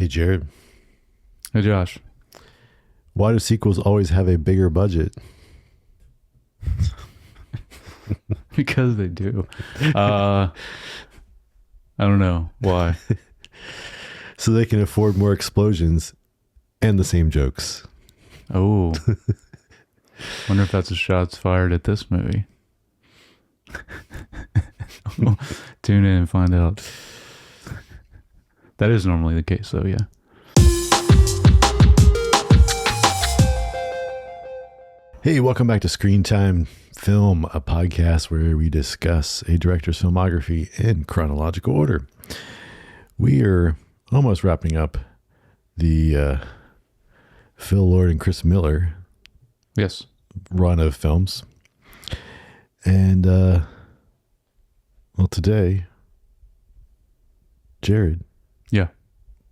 Hey, Jared. Hey, Josh. Why do sequels always have a bigger budget? Because they do. I don't know why. So they can afford more explosions and the same jokes. Oh. Wonder if that's a shots fired at this movie. Tune in and find out. That is normally the case, though, yeah. Hey, welcome back to Screen Time Film, a podcast where we discuss a director's filmography in chronological order. We are almost wrapping up the Phil Lord and Chris Miller Yes. run of films. And, well, today, Jared. Yeah.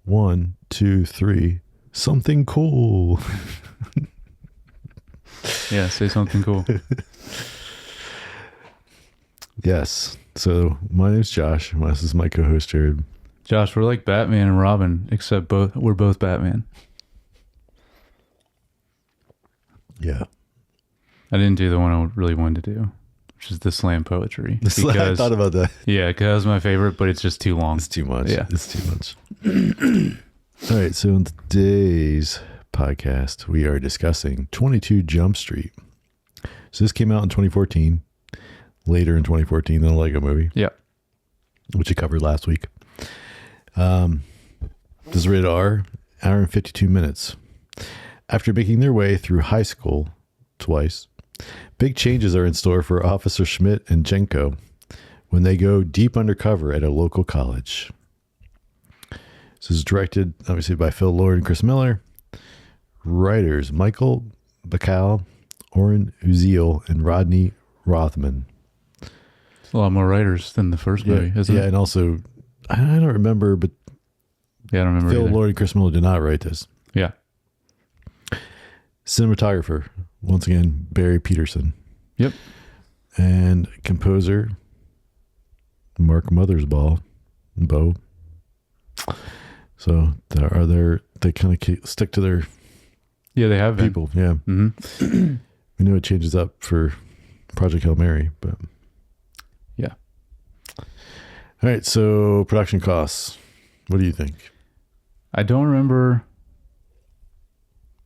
1, 2, 3, something cool. Yeah, say something cool. Yes. So my name's Josh. This is my co-host, Jared. Josh, we're like Batman and Robin, except we're both Batman. Yeah. I didn't do the one I really wanted to do, which is the slam poetry. I thought about that. Yeah, because that was my favorite, but it's just too long. It's too much. Yeah. It's too much. All right. So in today's podcast, we are discussing 22 Jump Street. So this came out in 2014, later in 2014 than a Lego movie. Yeah. Which we covered last week. This is rated R, hour and 52 minutes. After making their way through high school twice, big changes are in store for Officer Schmidt and Jenko when they go deep undercover at a local college. This is directed, obviously, by Phil Lord and Chris Miller. Writers, Michael Bacall, Oren Uziel, and Rodney Rothman. It's a lot more writers than the first movie, isn't it? Yeah, and also, I don't remember, but Yeah, I don't remember Phil either. Lord and Chris Miller did not write this. Yeah. Cinematographer, once again, Barry Peterson. Yep. And composer, Mark Mothersbaugh. Bo. So they kind of stick to their Yeah, they have been. people. Yeah. Mm-hmm. We know it changes up for Project Hail Mary, but Yeah. All right. So production costs. What do you think? I don't remember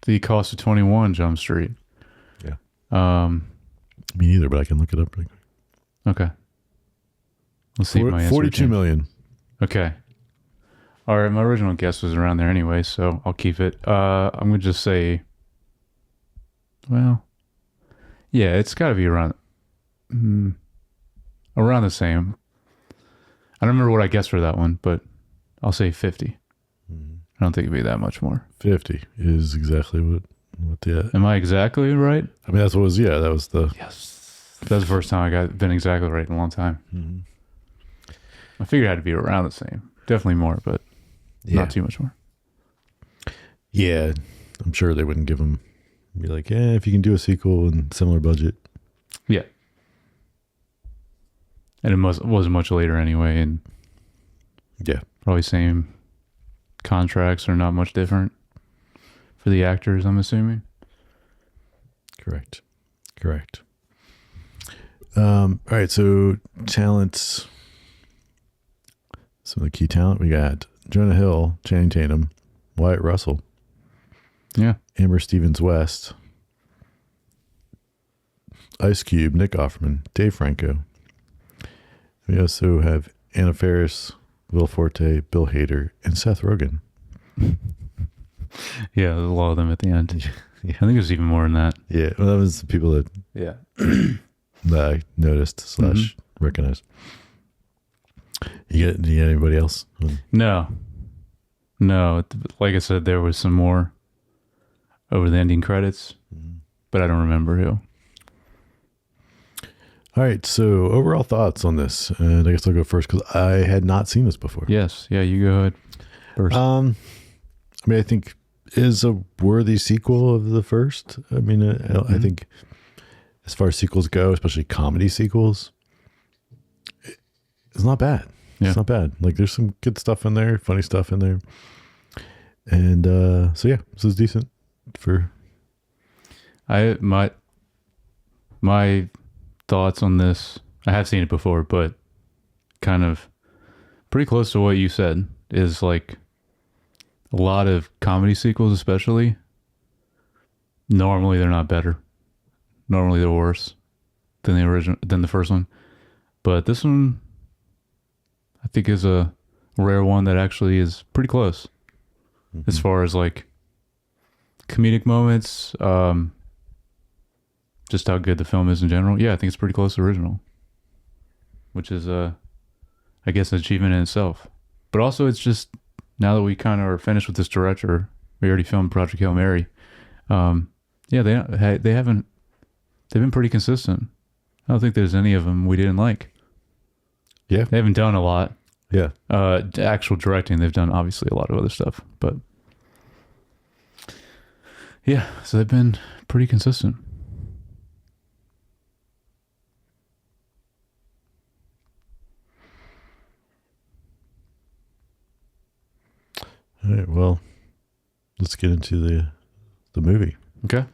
the cost of 21 Jump Street. Yeah. Me neither, but I can look it up pretty quick. Okay. Let's see my answer. 42 million. Okay. All right. My original guess was around there anyway, so I'll keep it. I'm going to just say, well, yeah, it's got to be around the same. I don't remember what I guessed for that one, but I'll say 50. I don't think it'd be that much more. 50 is exactly what the... Am I exactly right? I mean, that's what was, that was the... Yes. That's the first time I been exactly right in a long time. Mm-hmm. I figured it had to be around the same. Definitely more, but not too much more. Yeah, I'm sure they wouldn't give them... Be like, if you can do a sequel and similar budget. Yeah. And it was much later anyway, and Yeah. probably same contracts are not much different for the actors, I'm assuming. Correct. All right, so talents. Some of the key talent we got: Jonah Hill, Channing Tatum, Wyatt Russell, Yeah. Amber Stevens West, Ice Cube, Nick Offerman, Dave Franco. We also have Anna Faris, Will Forte, Bill Hader, and Seth Rogen. Yeah, there's a lot of them at the end. Yeah. I think there's even more than that. Yeah, well, that was the people that Yeah. that I noticed / recognized. Do you get anybody else? No. Like I said, there was some more over the ending credits, but I don't remember who. All right, so overall thoughts on this, and I guess I'll go first because I had not seen this before. Yes. Yeah, you go ahead first. I mean, I think is a worthy sequel of the first. I mean, I think as far as sequels go, especially comedy sequels, it's not bad. Yeah. It's not bad. Like there's some good stuff in there, funny stuff in there. And so yeah, this is decent for. My thoughts on this. I have seen it before, but kind of pretty close to what you said is like a lot of comedy sequels, especially. Normally, they're not better. Normally, they're worse than the first one. But this one, I think, is a rare one that actually is pretty close as far as like comedic moments, just how good the film is in general. Yeah, I think it's pretty close to original, which is I guess an achievement in itself. But also, it's just now that we kind of are finished with this director, we already filmed Project Hail Mary. Yeah, they've been pretty consistent. I don't think there's any of them we didn't like. Yeah, they haven't done a lot. Yeah, actual directing, they've done obviously a lot of other stuff, but yeah, so they've been pretty consistent. All right, well, let's get into the movie. Okay.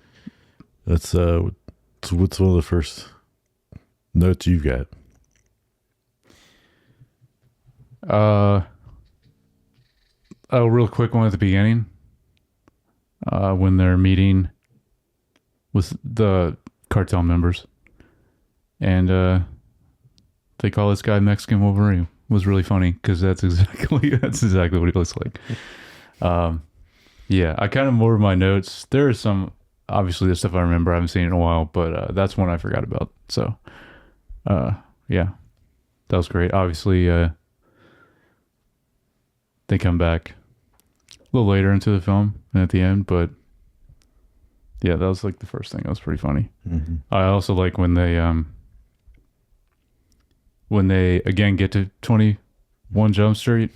That's what's one of the first notes you've got? A real quick one at the beginning. When they're meeting with the cartel members, and they call this guy Mexican Wolverine. Was really funny because that's exactly what he looks like. Yeah, I kind of more of my notes. There is some, obviously, there's stuff I remember. I haven't seen it in a while, but that's one I forgot about. So, yeah, that was great. Obviously, they come back a little later into the film and at the end, but yeah, that was like the first thing. That was pretty funny. Mm-hmm. I also like when they again get to 21 Jump Street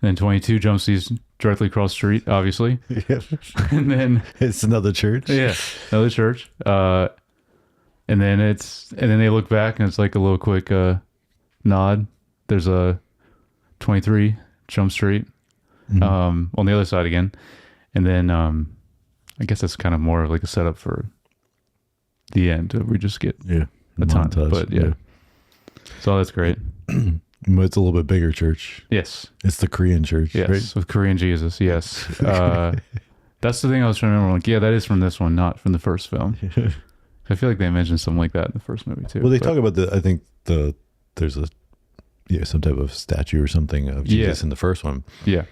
and 22 Jump Street's directly across the street, obviously. Yeah. And then it's another church. Yeah, another church. And then they look back and it's like a little quick nod. There's a 23 Jump Street on the other side again. And then I guess that's kind of more like a setup for the end. We just get a ton. But yeah. So that's great. It's a little bit bigger church. Yes. It's the Korean church. Yes, right? with Korean Jesus. Yes. That's the thing I was trying to remember. Like, yeah, that is from this one, not from the first film. I feel like they mentioned something like that in the first movie too. Well, they talk about I think there's some type of statue or something of Jesus in the first one. Yeah.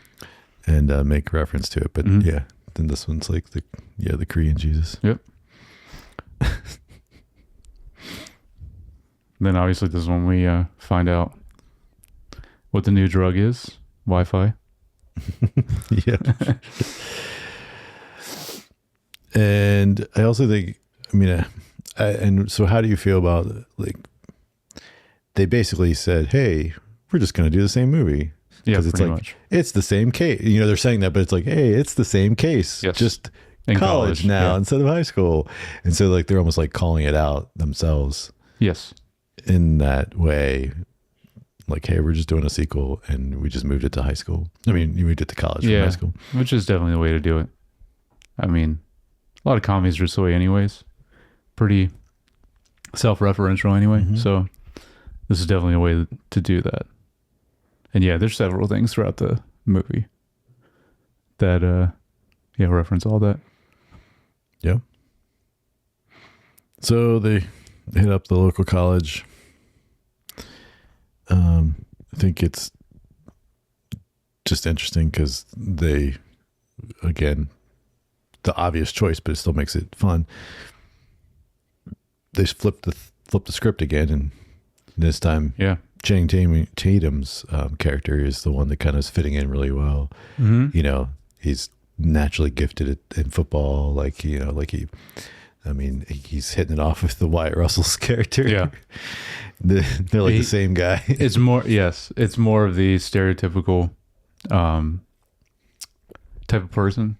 And make reference to it. But yeah, then this one's like the Korean Jesus. Yep. Then obviously this is when we find out what the new drug is, Wi-Fi. Yeah. And I also think, and so how do you feel about, like, they basically said, hey, we're just going to do the same movie. Yeah, it's pretty like, much. It's the same case. They're saying that, but it's like, hey, it's the same case. Yes. Just in college now instead of high school. And so like they're almost like calling it out themselves. Yes. In that way, like, hey, we're just doing a sequel and we just moved it to high school. I mean, you moved it to college from high school. Which is definitely the way to do it. I mean, a lot of comedies are this way anyways. Pretty self-referential anyway. Mm-hmm. So this is definitely a way to do that. And yeah, there's several things throughout the movie that reference all that. Yeah. So they hit up the local college. I think it's just interesting because they, again, the obvious choice, but it still makes it fun. They flip the script again, and this time, Channing Tatum's character is the one that kind of is fitting in really well. Mm-hmm. He's naturally gifted in football, he's hitting it off with the Wyatt Russell's character. Yeah. They're like the same guy. It's more of the stereotypical type of person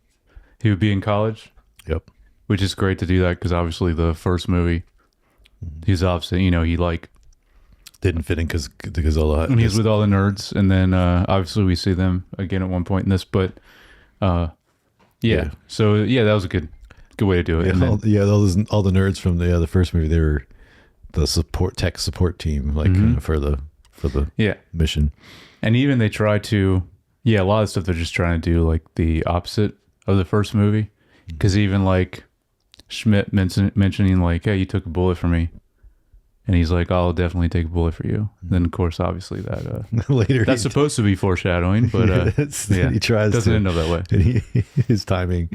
he would be in college. Yep. Which is great to do that because obviously the first movie, he's opposite. He didn't fit in because all that. He's with all the nerds, and then obviously we see them again at one point in this, but Yeah. So yeah, that was a good way to do it. Yeah, And then, all the nerds from the first movie, they were the tech support team, like for the yeah. mission. And even they try to, a lot of stuff they're just trying to do like the opposite of the first movie. Because even like Schmidt mentioning like, hey, you took a bullet for me. And he's like, I'll definitely take a bullet for you. Then, of course, obviously that Later, that's supposed to be foreshadowing, but he tries doesn't to, end up that way. and his timing's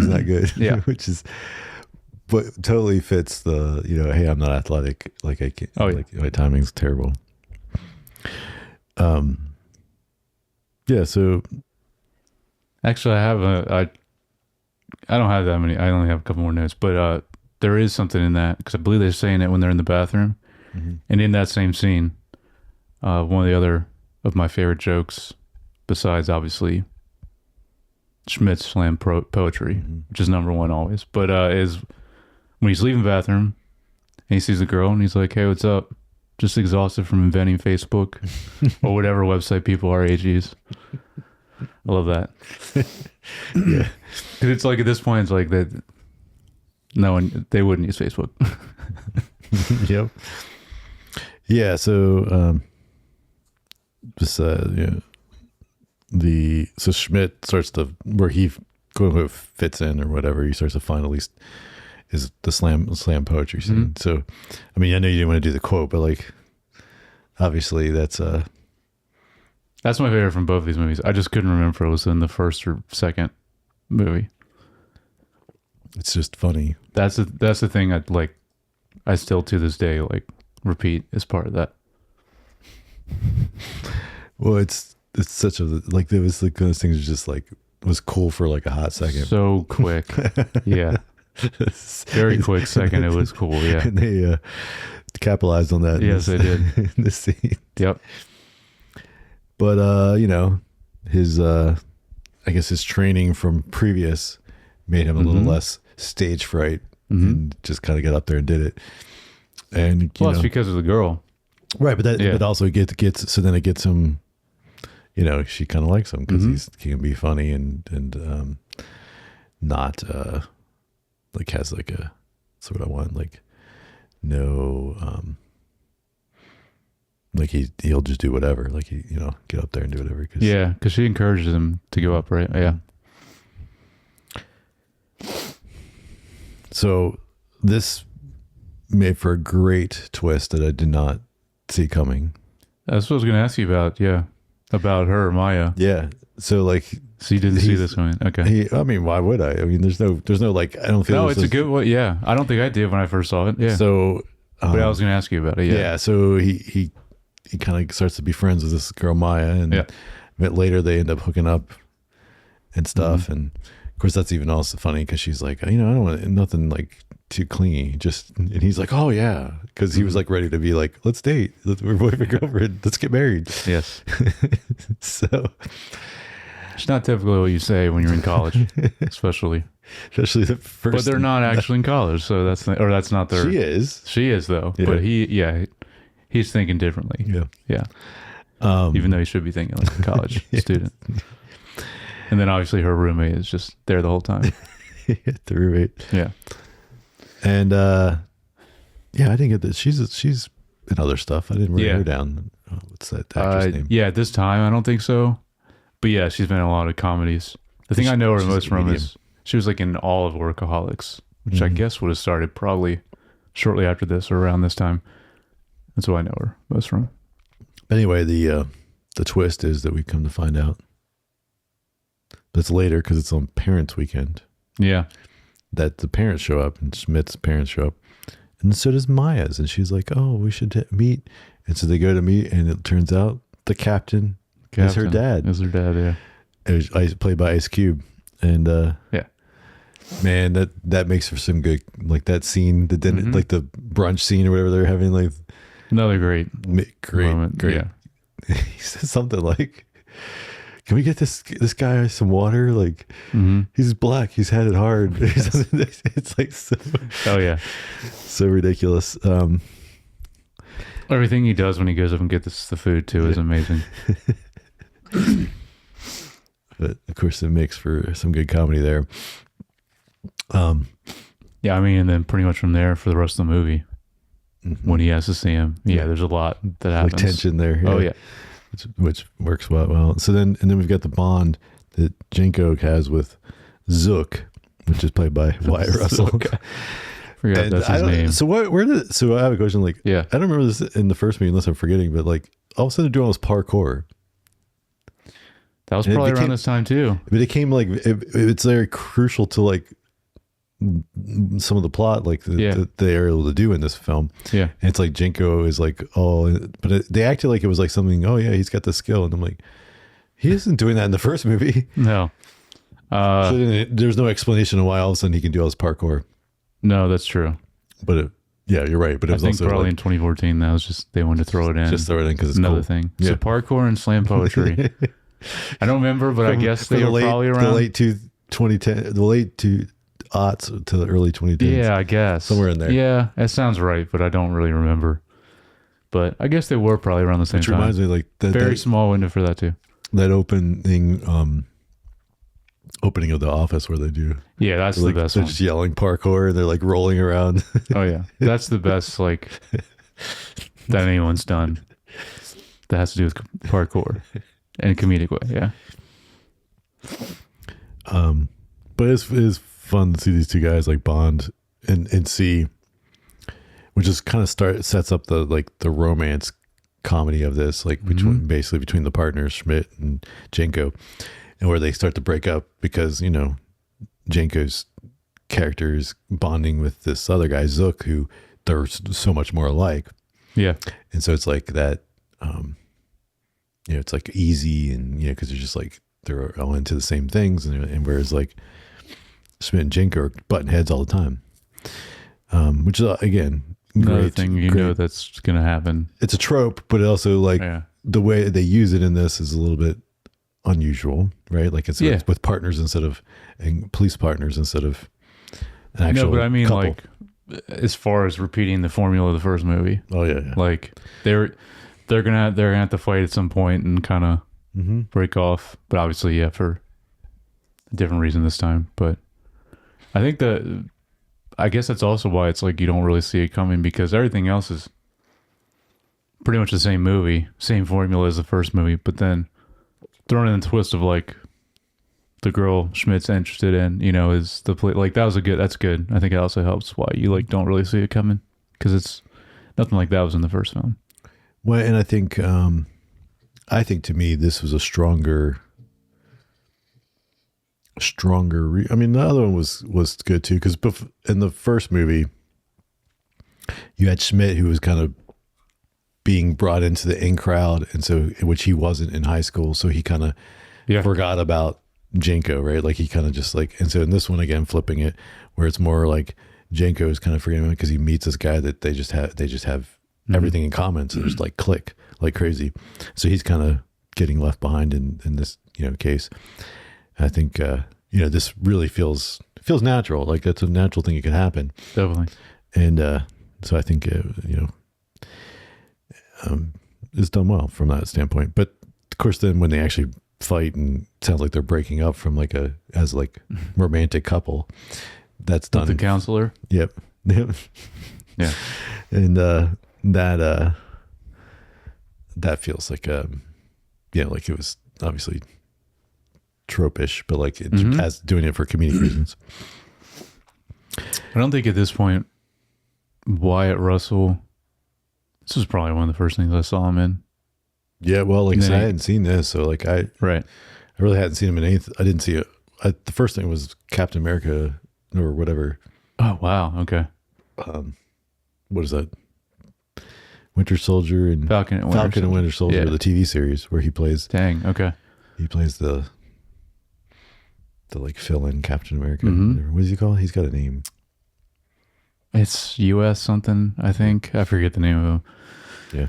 not good. Yeah. Which is, but totally fits the, hey, I'm not athletic. Like I can't, like my timing's terrible. Yeah. So Actually, I don't have that many. I only have a couple more notes, but there is something in that because I believe they're saying it when they're in the bathroom, and in that same scene, one of the other of my favorite jokes, besides obviously Schmidt's slam poetry, which is number one always, but is when he's leaving the bathroom and he sees the girl and he's like, "Hey, what's up? Just exhausted from inventing Facebook or whatever website people our age use." I love that. yeah, because it's like at this point, it's like that. No one, they wouldn't use Facebook. yep. Yeah. So, so Schmidt starts to where he quote unquote fits in or whatever. He starts to find at least is the slam poetry scene. So, I mean, I know you didn't want to do the quote, but like, obviously that's my favorite from both of these movies. I just couldn't remember if it was in the first or second movie. It's just funny. That's the thing I'd like. I still to this day like repeat as part of that. Well, it's such a like there was like those things are just like was cool for like a hot second. So quick, yeah, very quick second. It was cool, yeah. And they capitalized on that. Yes, they did. In this scene. Yep. But his I guess his training from previous made him a little less stage fright and just kind of got up there and did it. And it's because of the girl, right? But but also gets so then it gets him. She kind of likes him because he can be funny and not like has like a that's what I want like no like he'll just do whatever like he get up there and do whatever because she encourages him to go up, right? Yeah. So this made for a great twist that I did not see coming. That's what I was going to ask you about. Yeah. About her, Maya. Yeah. So like, so you didn't see this one. Okay. I mean, why would I? I mean, there's no like, I don't feel. No, it's a good one. Yeah. I don't think I did when I first saw it. Yeah. So, but I was going to ask you about it. Yeah. Yeah. So he kind of starts to be friends with this girl, Maya. And a bit later they end up hooking up and stuff. And of course that's even also funny because she's like, I don't want nothing like too clingy. And he's like, oh yeah. Cause he was like ready to be like, let's date. We're boyfriend, girlfriend. Let's get married. Yes. So it's not typically what you say when you're in college, especially the first. But they're not actually in college. So that's not their. She is though. Yeah. But he's thinking differently. Yeah. Yeah. Even though he should be thinking like a college student. And then obviously her roommate is just there the whole time. The roommate. Yeah. And I didn't get that. She's in other stuff. I didn't write her down. What's that actress name? Yeah, at this time I don't think so. But yeah, she's been in a lot of comedies. The thing I know her most from is she was like in all of Workaholics, which I guess would have started probably shortly after this or around this time. That's what I know her most from. Anyway, the twist is that we come to find out that's later because it's on Parents Weekend. Yeah. That the parents show up and Schmidt's parents show up. And so does Maya's. And she's like, oh, we should meet. And so they go to meet and it turns out the captain is her dad. Is her dad, yeah. It was played by Ice Cube. And man, that makes for some good, like that scene, the dinner, like the brunch scene or whatever they're having, like another great moment. Yeah. He says something like, can we get this guy some water? Like he's black. He's had it hard. It's like so, so ridiculous. Everything he does when he goes up and gets the food too is amazing. But of course, it makes for some good comedy there. Yeah, I mean, and then pretty much from there for the rest of the movie, when he has to see him, there's a lot that happens. Like tension there. Oh yeah, which works well. So then we've got the bond that Jenko has with Zook, which is played by Wyatt Russell. Forgot And that's his name. So I have a question. Like, Yeah. I don't remember this in the first movie unless I'm forgetting, but like all of a sudden they're doing all this parkour. That was and it probably became- around this time too. But it came like it's very crucial to like some of the plot, like that they are able to do in this film. Yeah. And it's like Jenko is like, they acted like it was like something. Oh yeah, he's got the skill, and I'm like, he isn't doing that in the first movie. No. So then there's no explanation of why all of a sudden he can do all this parkour. No, that's true. But you're right. But it I was think also probably like, in 2014 that was just they wanted to throw it in. just throw it in because it's Another cool. thing. Yeah. So parkour and slam poetry. I don't remember, but I guess they were probably around. the late 2010, the late 2000s to the early 2010s. Yeah, I guess Somewhere in there. Yeah, that sounds right, but I don't really remember. But I guess they were probably around the same Which time. reminds me, like Very small window for that too. that opening of The Office where they do. Yeah, that's the Like, best they're one. just yelling parkour and they're like rolling around. Oh yeah, that's the best like that anyone's done. That has to do with parkour in a comedic way. Yeah. But it's fun to see these two guys like bond and see, which is kind of sets up the romance comedy of this, like between the partners Schmidt and Jenko, and where they start to break up because Jenko's character is bonding with this other guy Zook, who they're so much more alike. Yeah. And so it's like that, it's like easy and, because they're just like, they're all into the same things. And whereas like Schmidt and Jenko are butting heads all the time, which is, again, Another great thing great. that's going to happen. It's a trope, but also like Yeah. the way they use it in this is a little bit unusual, right? Like it's with partners instead of, and police partners instead of an actual No, but I mean couple. like as far as repeating the formula of the first movie, Oh yeah. like they're gonna have to fight at some point and kind of break off, but obviously for a different reason this time. But I think I guess that's also why it's like you don't really see it coming, because everything else is pretty much the same movie, same formula as the first movie, but then throwing in the twist of like the girl Schmidt's interested in, is the play. Like that's good. I think it also helps why you like don't really see it coming, because it's nothing like that was in the first film. Well, and I think to me this was a stronger. I mean, the other one was good too, because in the first movie, you had Schmidt, who was kind of being brought into the in crowd, and so which he wasn't in high school, so he kind of forgot about Jenko, right? Like he kind of just like, and so in this one again, flipping it, where it's more like Jenko is kind of forgetting because he meets this guy that they just have everything in common, so just like click like crazy. So he's kind of getting left behind in this case. I think this really feels natural, like that's a natural thing that could happen. Definitely. And so I think it's done well from that standpoint. But of course, then when they actually fight and it sounds like they're breaking up from as romantic couple, that's done. The counselor. Yep. Yeah. And that feels like like it was obviously tropish, but like as doing it for comedic reasons. I don't think at this point Wyatt Russell. This was probably one of the first things I saw him in. Yeah, well, like I said, I hadn't seen this, so like I really hadn't seen him in anything. I didn't see it. The first thing was Captain America or whatever. Oh wow, okay. What is that? Winter Soldier and Falcon and Winter Soldier, the TV series where he plays. Dang, okay. He plays the like fill-in Captain America. What does he call it? He's got a name. It's US something, I think. I forget the name of him. Yeah.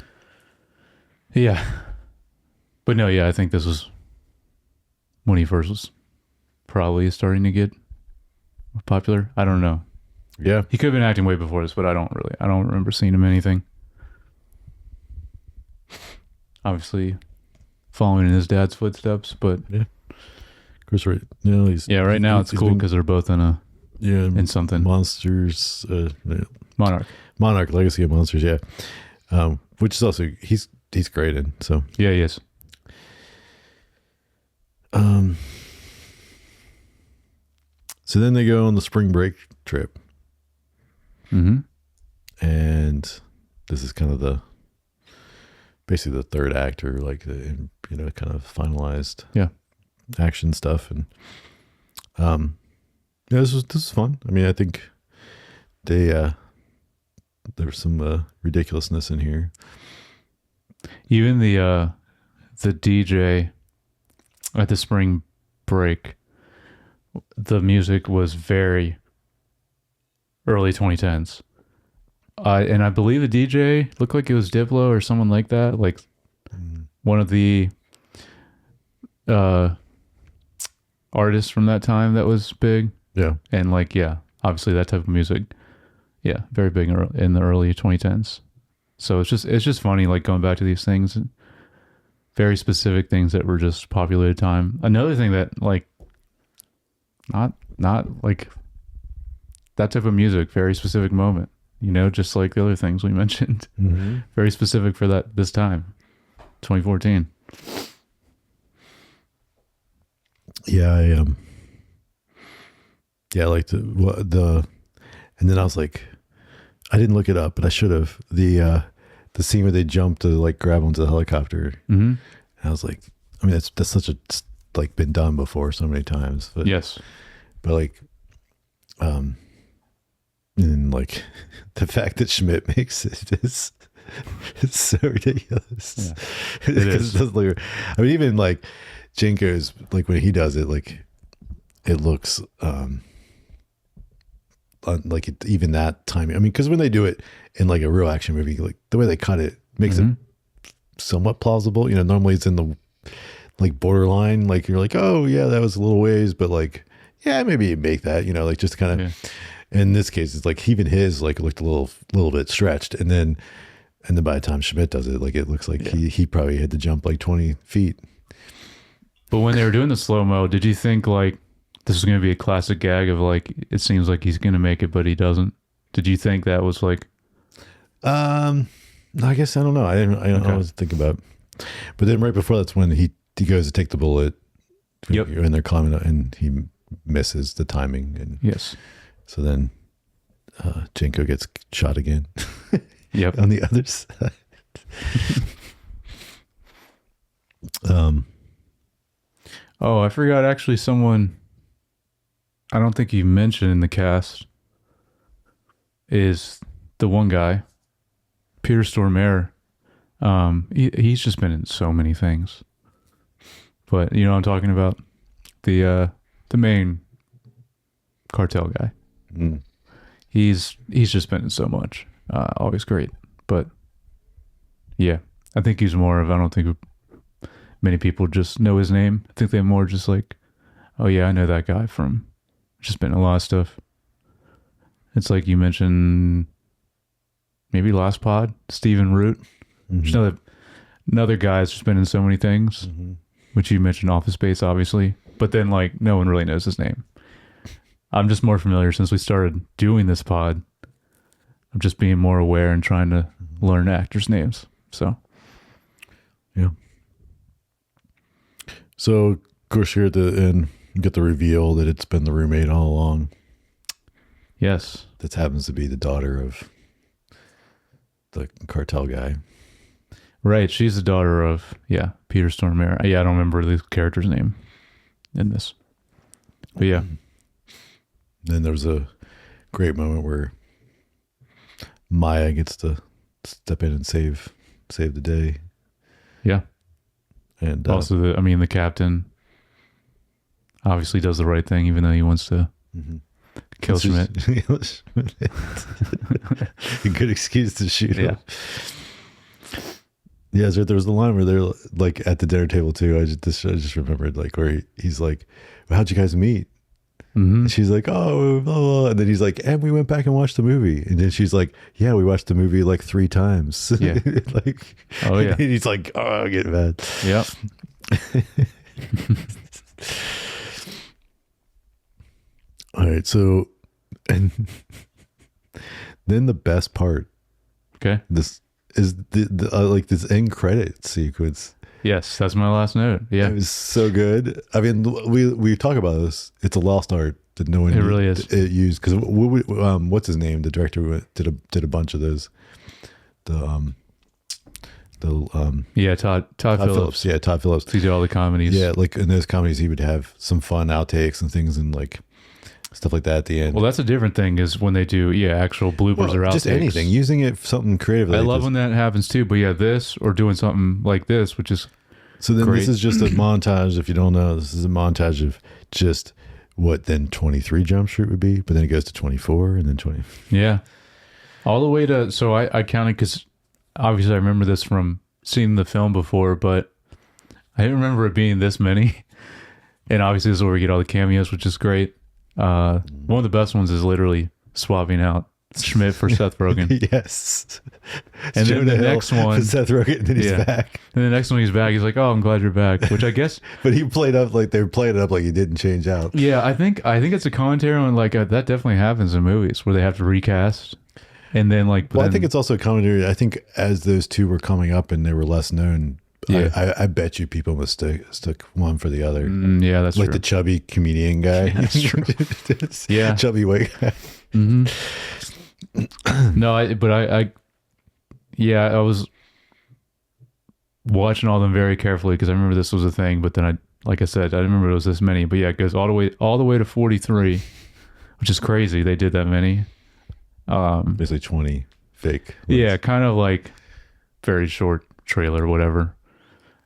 Yeah. But no, I think this was when he first was probably starting to get popular. I don't know. Yeah. He could have been acting way before this, but I don't remember seeing him in anything. Obviously following in his dad's footsteps, but course, right. You know, he's Yeah, right now it's he's cool been- because they're both in something. Monsters, Monarch. Monarch, Legacy of Monsters. Yeah, which is also he's great in. So Yeah, he is. so then they go on the spring break trip, Mm-hmm. and this is kind of basically the third act, or like the, you know, kind of finalized action stuff. And yeah, this was fun. I mean, I think there's some ridiculousness in here. Even the DJ at the spring break, the music was very early 2010s. And I believe the DJ looked like it was Diplo or someone like that, like one of the artists from that time that was big. Yeah. And like, yeah, obviously that type of music, yeah, very big in the early 2010s. So it's just funny, like going back to these things, very specific things that were just popular at the time. Another thing that like, not like that type of music, very specific moment, you know, just like the other things we mentioned, very specific for this time, 2014. Yeah, I like the, and then I was like, I didn't look it up, but I should have. The scene where they jump to like grab onto the helicopter. Mm-hmm. I was like, I mean, that's such a, like, been done before so many times. But Yes. but like, and like the fact that Schmidt makes it is, it's so ridiculous. Yeah, it is. Like, I mean, even like Jenko's, like when he does it, like it looks like even that timing. I mean, because when they do it in like a real action movie, like the way they cut it makes it somewhat plausible. You know, normally it's in the like borderline, like you're like, oh yeah, that was a little ways, but like, yeah, maybe you make that, you know, like just kind of. Yeah. In this case, it's like even his like looked a little bit stretched, and then by the time Schmidt does it, like it looks like he probably had to jump like 20 feet. But when they were doing the slow mo, did you think like this is going to be a classic gag of like, it seems like he's going to make it, but he doesn't? Did you think that was like? I guess I don't know. I don't always think about it. But then right before that's when he goes to take the bullet. Yep. And they're climbing up, and he misses the timing. And yes. So then Jenko gets shot again. Yep. On the other side. Oh, I forgot actually someone I don't think you mentioned in the cast is the one guy, Peter Stormare. He's just been in so many things. But you know what I'm talking about? The main cartel guy. Mm. He's just been in so much. Always great. But yeah, I think he's more of, I don't think many people just know his name. I think they're more just like, oh yeah, I know that guy from just been in a lot of stuff. It's like you mentioned maybe last pod, Stephen Root. Mm-hmm. Another guy's just been in so many things, which you mentioned Office Space, obviously. But then like no one really knows his name. I'm just more familiar since we started doing this pod. I'm just being more aware and trying to learn actors' names. So, yeah. So, of course, here at the end, you get the reveal that it's been the roommate all along. Yes. That happens to be the daughter of the cartel guy. Right. She's the daughter of, Peter Stormare. Yeah, I don't remember the character's name in this. But yeah. Then there was a great moment where Maya gets to step in and save the day. Yeah. And also, the captain obviously does the right thing, even though he wants to kill Schmidt. A good excuse to shoot him. Yeah, so there was the line where they're like at the dinner table too. I just remembered like where he's like, well, "How'd you guys meet?" And she's like, "Oh, blah, blah." And then he's like, "And we went back and watched the movie." And then she's like, "Yeah, we watched the movie like 3 times." Yeah. Like, oh yeah. And he's like, "Oh, I get mad." Yep. right. So, and then the best part, Okay. this is the like this end credit sequence. Yes, that's my last note. Yeah. It was so good. I mean, we talk about this. It's a lost art that no one It really is. it used because what's his name? The director did a bunch of those. Yeah, Todd Phillips. Yeah, Todd Phillips. He did all the comedies. Yeah, like in those comedies, he would have some fun outtakes and things and like stuff like that at the end. Well, that's a different thing is when they do, actual bloopers or outtakes. Just anything, using it for something creative. I like love this. when that happens too. But yeah, this or doing something like this, which is So then great. this is just a montage. If you don't know, this is a montage of just what then 23 Jump Street would be, but then it goes to 24 and then 20. yeah, all the way to. So I counted because obviously I remember this from seeing the film before, but I didn't remember it being this many. And obviously this is where we get all the cameos, which is great. One of the best ones is literally swapping out Schmidt for Seth Rogen. Yes. And then Jonah the Hill next one, for Seth Rogen, and then he's Yeah. back. and the next one he's back. He's like, "Oh, I'm glad you're back," which I guess. But he played up like they were playing it up like he didn't change out. Yeah, I think it's a commentary on like that definitely happens in movies where they have to recast, and then like. Well, I then- think it's also a commentary. I think as those two were coming up and they were less known, Yeah. I bet you people mistook one for the other. yeah, that's Like true. the chubby comedian guy. That's true. Yeah. Chubby white guy. hmm No, I was watching all them very carefully because I remember this was a thing, but then like I said, I didn't remember it was this many. But yeah, it goes all the way to 43, which is crazy. They did that many. Basically 20 fake. Yeah, kind of like very short trailer, whatever.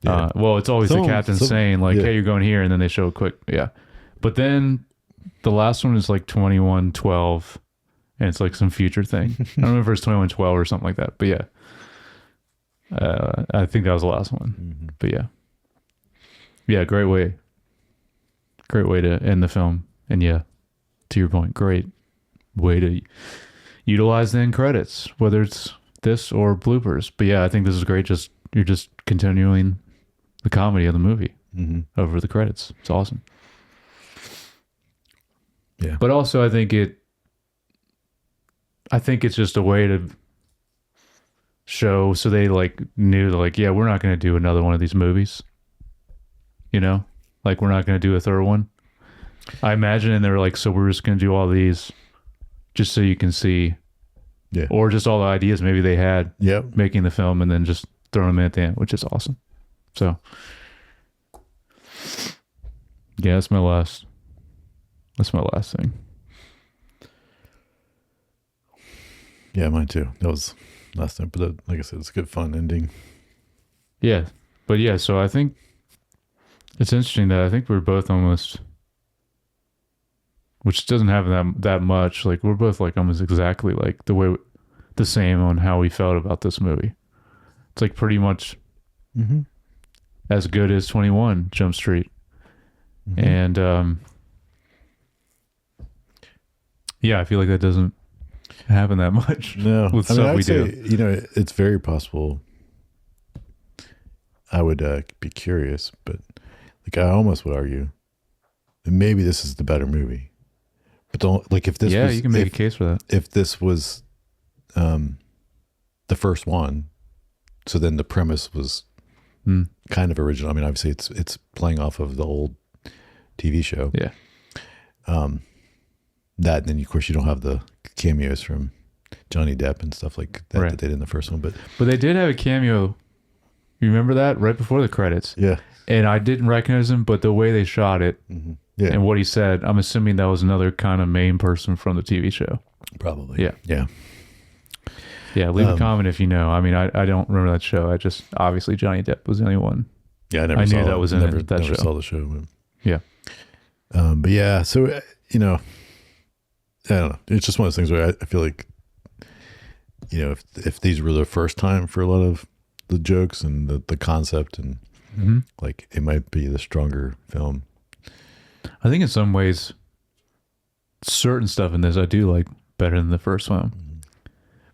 Yeah. Well, it's always the captain saying like, yeah. "Hey, you're going here," and then they show a quick, yeah. But then the last one is like 2112, and it's like some future thing. I don't remember if it's 2112 or something like that, but yeah. I think that was the last one, Mhm. but yeah, great way to end the film, and yeah, to your point, great way to utilize the end credits, whether it's this or bloopers. But yeah, I think this is great. You're just continuing the comedy of the movie Mhm. over the credits. It's awesome. Yeah. But also I think it's just a way to show, so they like knew like, yeah, we're not going to do another one of these movies. You know? Like we're not going to do a third one. I imagine, and they're like, so we're just going to do all these just so you can see, Yeah. or just all the ideas maybe they had Yep. making the film and then just throwing them in at the end, which is awesome. So yeah, that's my last thing. Yeah, mine too. That was last time, but like I said, it's a good fun ending. Yeah. But yeah, so I think it's interesting that I think we're both almost, which doesn't happen that much, like we're both like almost exactly like the same on how we felt about this movie. It's like pretty much Mm-hmm. as good as 21 Jump Street. Mm-hmm. And yeah, I feel like that doesn't happen that much. No, with I mean, stuff I'd we say, do. it's very possible. I would be curious, but like I almost would argue that maybe this is the better movie. But don't like if this. Yeah, was, you can make a case for that. if this was, the first one. So then the premise was Mm. kind of original. I mean, obviously it's playing off of the old TV show. Yeah. That, and then of course you don't have the cameos from Johnny Depp and stuff like that Right. that they did in the first one. But But they did have a cameo. You remember that right before the credits? yeah, And I didn't recognize him, but the way they shot it yeah, and what he said, I'm assuming that was another kind of main person from the TV show. probably. Yeah. Yeah. Yeah, leave a comment if you know. I mean, I don't remember that show. I just, obviously Johnny Depp was the only one. Yeah, I never I saw knew that was in never, it, that never show. saw the show. But, Yeah. but yeah, so I don't know. It's just one of those things where I feel like, if these were the first time for a lot of the jokes and the concept, and Mm-hmm. like it might be the stronger film. I think in some ways, certain stuff in this I do like better than the first one.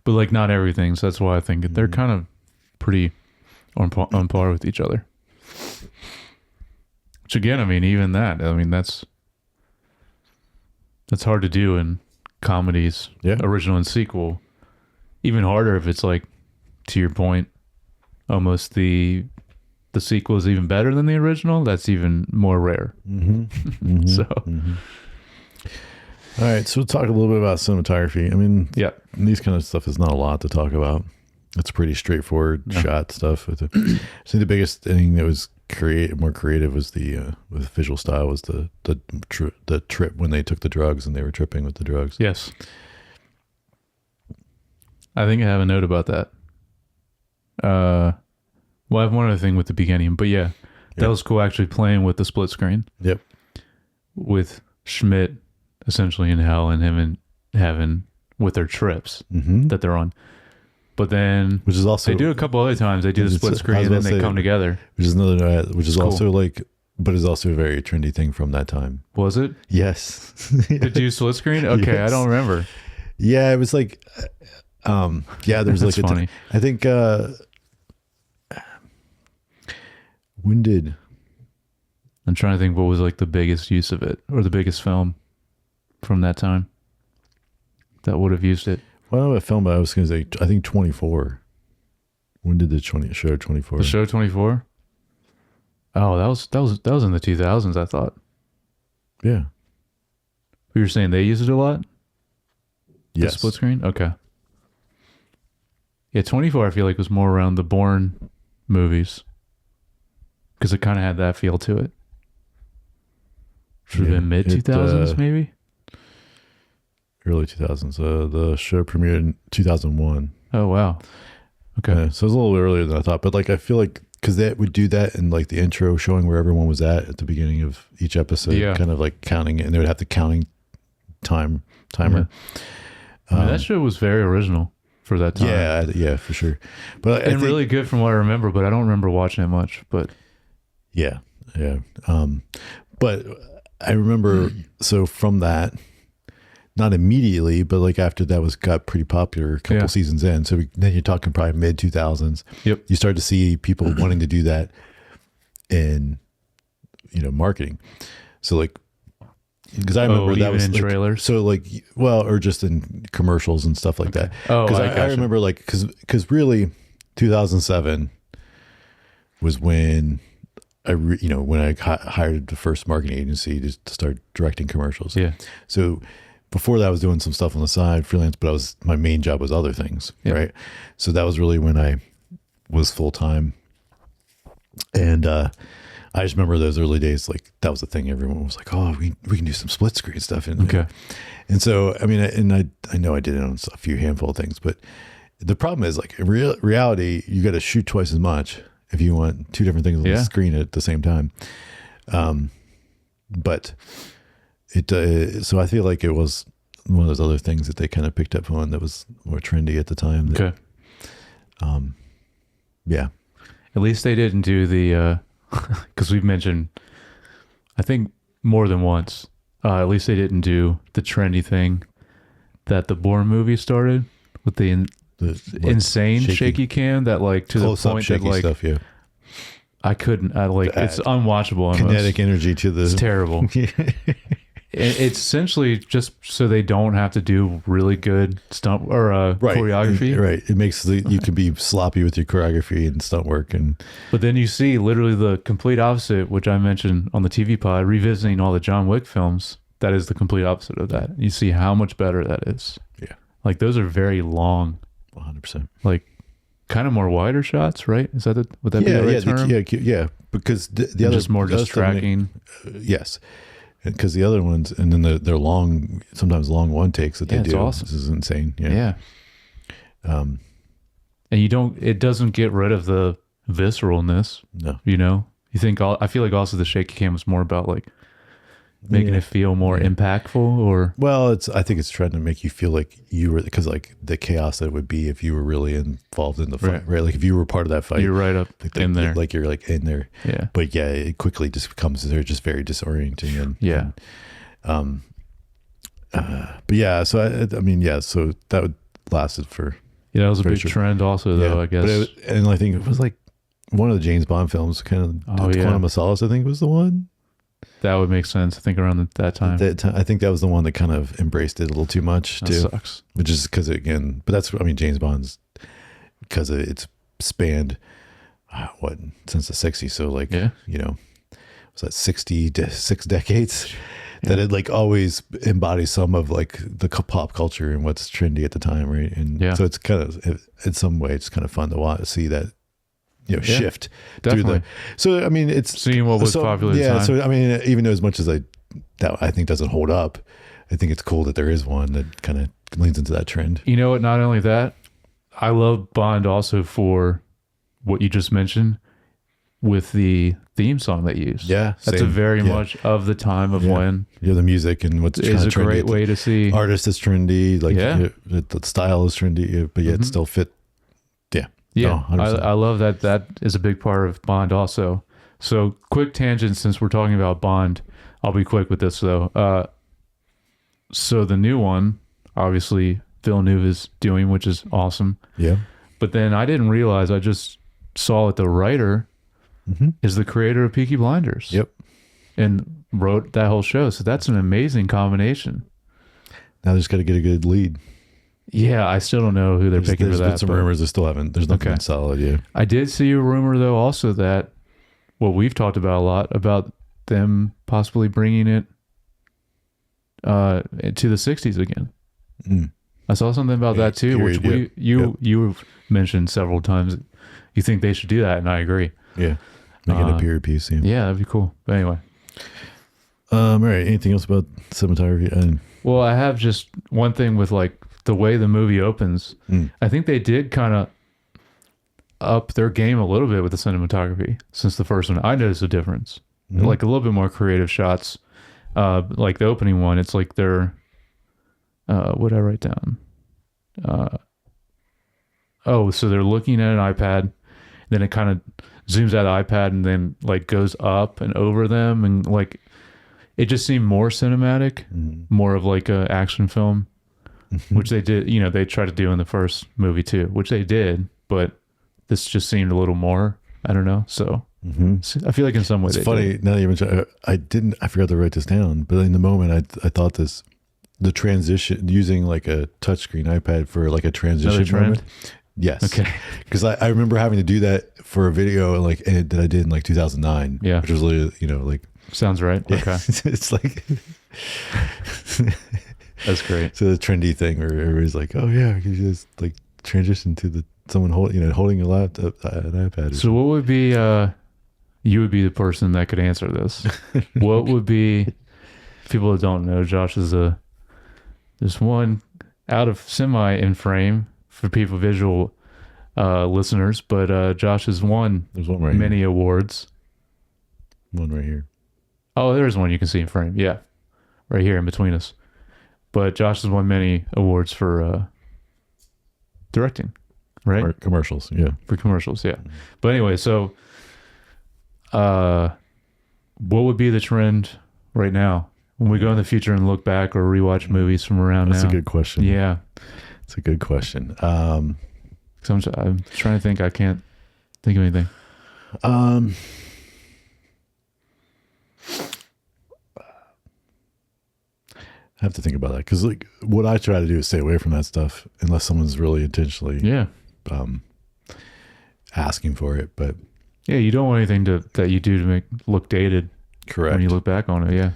But like not everything. So that's why I think they're kind of pretty on par with each other. Which again, I mean, even that, I mean, that's That's hard to do in comedies, Yeah. original and sequel. Even harder if it's like, to your point, almost the sequel is even better than the original. That's even more rare. So, all right, so we'll talk a little bit about cinematography. I mean, yeah. these kind of stuff is not a lot to talk about. It's pretty straightforward shot stuff. I think the biggest thing that was more creative was the with visual style was the trip when they took the drugs and they were tripping with the drugs. Yes. I think I have a note about that. Well, I have one other thing with the beginning, but yeah, that was cool actually playing with the split screen. Yep. With Schmidt essentially in hell and him in heaven with their trips that they're on. But then which is also they do a couple other times. They do the split screen and then they come together. Which is another which is cool. also like but is also a very trendy thing from that time. Was it? Yes. Did you split screen? Okay, Yes. I don't remember. Yeah, it was like yeah, there's like That's funny. I think when did I'm trying to think what was like the biggest use of it or the biggest film from that time that would have used it. well I filmed I was gonna say I think 24. When did the show 24? The show 24? Oh, that was in the 2000s, I thought. Yeah. You were saying they used it a lot? Yes. The split screen? Okay. Yeah, 24 I feel like was more around the Bourne movies. Because it kind of had that feel to it. Should have been mid 2000s, maybe? Early 2000s. The show premiered in 2001. Oh, wow. Okay. So it was a little earlier than I thought. But like I feel like because they would do that in like the intro showing where everyone was at the beginning of each episode, kind of like counting it, and they would have the counting timer. Yeah. I mean, that show was very original for that time. Yeah, for sure. But and really good from what I remember, but I don't remember watching it much. But yeah. But I remember so from that, not immediately, but like after that got pretty popular a couple seasons in. So then you're talking probably mid 2000s. Yep. You start to see people wanting to do that in, marketing. So like, because I remember that was in like, trailers. So like, well, or just in commercials and stuff like that. Oh, because I remember like, because really 2007 was when when I hired the first marketing agency to start directing commercials. Yeah. So before that, I was doing some stuff on the side, freelance, but my main job was other things, right? So that was really when I was full time, and I just remember those early days. Like that was the thing. Everyone was like, "Oh, we can do some split screen stuff." And so I mean, I know I did it on a few handful of things, but the problem is like in reality, you got to shoot twice as much if you want two different things on the screen at the same time. But it so I feel like it was one of those other things that they kind of picked up on that was more trendy at the time. Okay. Yeah. At least they didn't do the because we've mentioned I think more than once. At least they didn't do the trendy thing that the Bourne movie started with the insane shaky cam that like to the point that like stuff, I couldn't. It's unwatchable. Kinetic energy to the. It's terrible. It's essentially just so they don't have to do really good stunt or choreography. Right. It makes you can be sloppy with your choreography and stunt work, but then you see literally the complete opposite, which I mentioned on the TV pod, revisiting all the John Wick films. That is the complete opposite of that. You see how much better that is. Yeah. Like those are very long. 100%. Like kind of more wider shots, right? Is that would that be the right term? Yeah. Because the other just more distracting. Yes. Because the other ones, and then they're long, sometimes long one takes that they do. Awesome. This is insane. Yeah. And it doesn't get rid of the visceralness. No. You think, I feel like also the shaky cam was more about like making it feel more impactful or. Well, I think it's trying to make you feel like you were, because like the chaos that it would be if you were really involved in the fight, right? Like if you were part of that fight. You're right up in there. Like you're like in there. Yeah. But yeah, it quickly just becomes, they're just very disorienting. But yeah, so I mean, so that lasted for. Yeah, that was a big trend also though, I guess. And I think it was like one of the James Bond films, kind of Quantum of Solace, I think was the one. That would make sense. I think around that time. I think that was the one that kind of embraced it a little too much That too. sucks. Which is because again, but that's, I mean, James Bond's, because it's spanned what, since the 60s. So like, Yeah. you know, was that 6 decades that it like always embodies some of like the pop culture and what's trendy at the time. Right. And Yeah. so it's kind of, in some way, it's kind of fun to see that, you know, Yeah, shift definitely. through so, I mean, it's Seeing what was popular at the yeah. time. So, I mean, even though as much as that I think doesn't hold up, I think it's cool that there is one that kind of leans into that trend. You know what? Not only that, I love Bond also for what you just mentioned with the theme song that you used. Yeah. That's same. a very Yeah. much of the time of Yeah. when Yeah, the music and what's is kind a of trendy. great way to see. Artist is trendy, like Yeah. the style is trendy, but yet Mhm. still fit. Yeah. Yeah, No, 100%. I love that. That is a big part of Bond also. So quick tangent, since we're talking about Bond, I'll be quick with this though. So the new one, obviously Villeneuve is doing, which is awesome. Yeah. But then I didn't realize, I just saw it, the writer Mm-hmm. is the creator of Peaky Blinders. Yep. And wrote that whole show. So that's an amazing combination. Now they just got to get a good lead. Yeah, I still don't know who they're picking There's for been that. some but rumors that still haven't. There's nothing Okay. solid yet. I did see a rumor though also that what we've talked about a lot about them possibly bringing it to the 60s again. Mm. I saw something about Yeah, that too, which period, you've mentioned several times. You think they should do that, and I agree. Yeah. Make it a period piece. Yeah. Yeah, that'd be cool. But anyway, All right. Anything else about cinematography? well, I have just one thing with like the way the movie opens. Mm. I think they did kind of up their game a little bit with the cinematography since the first one. I noticed a difference, Mhm. like a little bit more creative shots. Like the opening one, it's like they're, what did I write down? So they're looking at an iPad, then it kind of zooms out of the iPad and then like goes up and over them, and like it just seemed more cinematic, more of like a action film, which they did, you know, they tried to do in the first movie too, which they did, but this just seemed a little more, I don't know. So I feel like in some way It's they funny did. now that you mentioned. I forgot to write this down, but in the moment, I thought the transition using like a touchscreen iPad for like a transition Another trend? moment. Yes. Okay. Because I remember having to do that for a video like that I did in like 2009. Yeah. Which was literally, you know, like Sounds right. Okay. it's like That's great. so the trendy thing where everybody's like, oh yeah, you just like transition to someone holding a laptop, an iPad. Or So what would be, you would be the person that could answer this. What would be, people that don't know, Josh is there's one out of semi in frame for people visual listeners, but Josh has won There's one right many awards. here. One right here. Oh, there's one you can see in frame. Yeah. Right here in between us. But Josh has won many awards for directing, right? Or commercials. Yeah. For commercials, yeah. But anyway, so what would be the trend right now when we go in the future and look back or rewatch movies from around That's now? a good question. Yeah. It's a good question. So I'm trying to think. I can't think of anything. I have to think about that because like what I try to do is stay away from that stuff unless someone's really intentionally Yeah. asking for it. But Yeah, you don't want anything that you do to make look dated correct. when you look back on it. Yeah.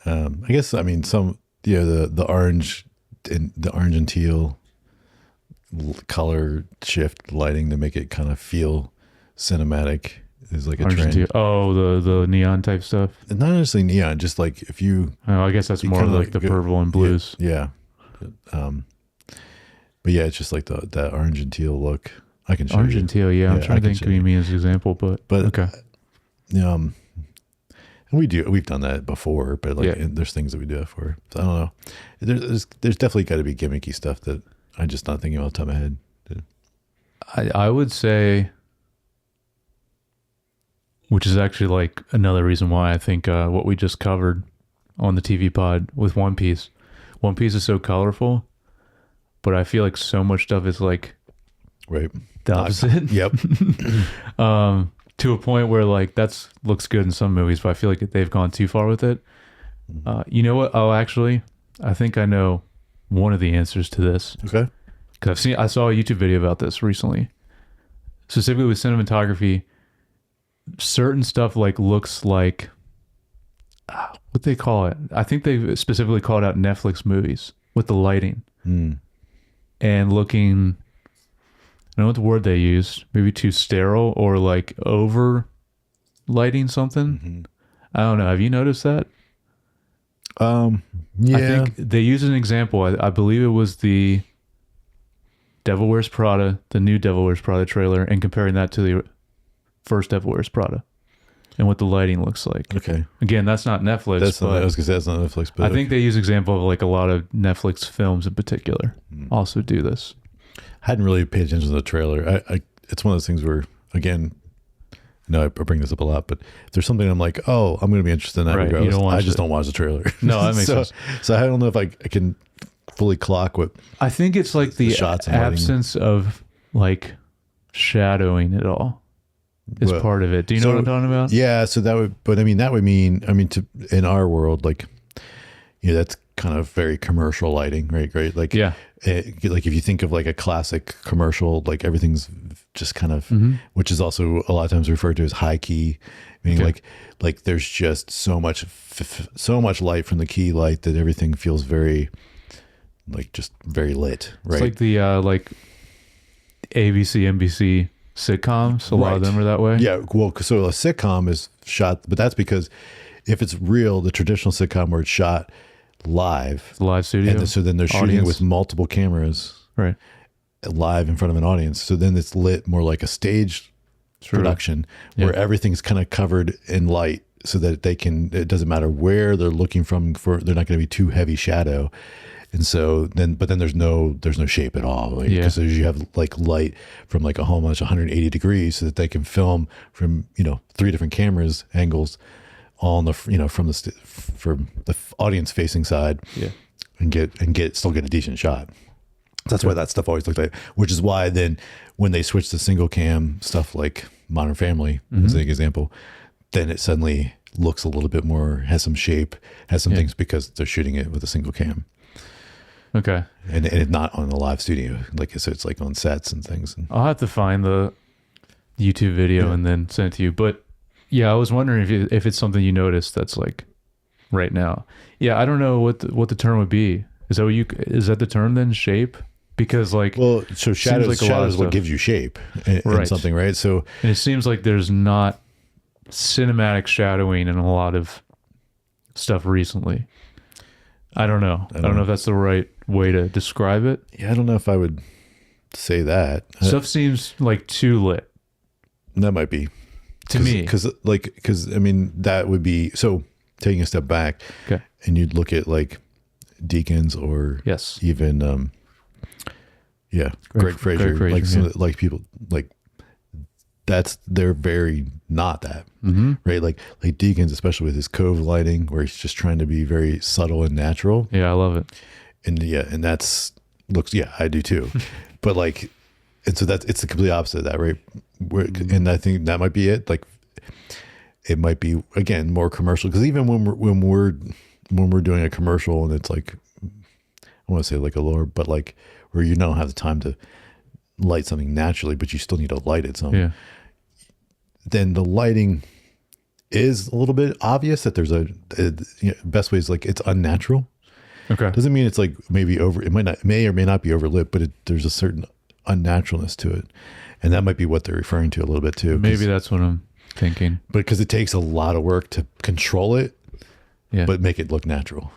I guess I mean the orange and teal color shift lighting to make it kind of feel cinematic is like a Orange and trend. teal. Oh, the neon type stuff. And not necessarily neon, just like if you Oh, I guess that's more kinda like the go- purple and blues. Yeah. But yeah, it's just like that orange and teal look. I can show Orange you. and teal. Yeah, I'm Yeah, I trying to can think show of you you. mean as an example, but okay. And we've done that before, but like Yeah. there's things that we do that for. So I don't know. There's definitely got to be gimmicky stuff that I'm just not thinking off the top of my head. I would say, which is actually like another reason why I think what we just covered on the TV pod with One Piece. One Piece is so colorful, but I feel like so much stuff is like Right. the opposite. Yep. to a point where like that's looks good in some movies, but I feel like they've gone too far with it. You know what? Oh, actually, I think I know one of the answers to this Okay. because I saw a YouTube video about this recently. Specifically with cinematography, certain stuff like looks like what they call it. I think they specifically called out Netflix movies with the lighting and looking. I don't know what the word they used. Maybe too sterile or like over lighting something. I don't know. Have you noticed that? Yeah. I think they used an example. I believe it was the Devil Wears Prada, the new Devil Wears Prada trailer, and comparing that to the first Devil Wears Prada and what the lighting looks like. Okay. Again, that's not Netflix. That's not, but I was gonna say that's not Netflix, but I think they use example of like a lot of Netflix films in particular also do this. hadn't really paid attention to the trailer. I it's one of those things where, again, no, I bring this up a lot, but if there's something I'm like, oh, I'm going to be interested in that. Right, you regardless, don't watch I just it. don't watch the trailer. No, that makes so, sense. So I don't know if I can fully clock what. I think it's like the shots and lighting. absence of like shadowing it all is Well, part of it. Do you know so- what I'm talking about? Yeah, so that would, but I mean, that would mean, to in our world, like, that's kind of very commercial lighting, right? Great, like, Yeah. like if you think of like a classic commercial, like everything's just kind of, which is also a lot of times referred to as high key, meaning Okay. like there's just so much light from the key light that everything feels very, like, just very lit, right? It's like the like ABC, NBC sitcoms. A lot of Right. them are that way. Yeah, well, so a sitcom is shot, but that's because if it's real, the traditional sitcom where it's shot live, It's a live studio. and so then they're shooting it audience. with multiple cameras Right. live in front of an audience. So then it's lit more like a stage True. production where everything's kind of covered in light, so that it doesn't matter where they're looking from, they're not going to be too heavy shadow. And so then, but then there's no shape at all, like, Yeah. because you have like light from like a home that's 180 degrees, so that they can film from 3 different cameras angles, all on the from the audience facing side, Yeah. and still get a decent shot. That's why that stuff always looked like, which is why then when they switch to single cam stuff like Modern Family as an example, then it suddenly looks a little bit more, has some shape, has some things, because they're shooting it with a single cam. Okay. And it's not on a live studio, like, so it's like on sets and things. And I'll have to find the YouTube video and then send it to you. But yeah, I was wondering if it's something you noticed that's like right now. Yeah, I don't know what the term would be. Is that the term then? Shape? Because like, well, so shadows, like a lot of shadows is what stuff. gives you shape in Right. something, right? So and it seems like there's not cinematic shadowing in a lot of stuff recently. I don't know. I don't know if that's the right way to describe it. yeah, I don't know if I would say that. Stuff seems like too lit That might be to me. because I mean, that would be, so taking a step back, Okay. and you'd look at like Deakins, or Yes. even Greg Fraser, Greg Fraser, like some yeah. of the, like people like they're very not that, right? Like Deakins, especially with his cove lighting, where he's just trying to be very subtle and natural, Yeah, I love it. and that's looks, I do too, but like, and so it's the complete opposite of that, right? And I think that might be it. Like, it might be, again, more commercial, because even when we're doing a commercial and it's like, I want to say like a lower, but like where you don't have the time to light something naturally, but you still need to light it some. Yeah. Then the lighting is a little bit obvious that there's best way is like it's unnatural. Okay. Doesn't mean it's like maybe may or may not be overlit, but there's a certain unnaturalness to it, and that might be what they're referring to a little bit too. Maybe that's what I'm thinking. but because it takes a lot of work to control it, Yeah. but make it look natural.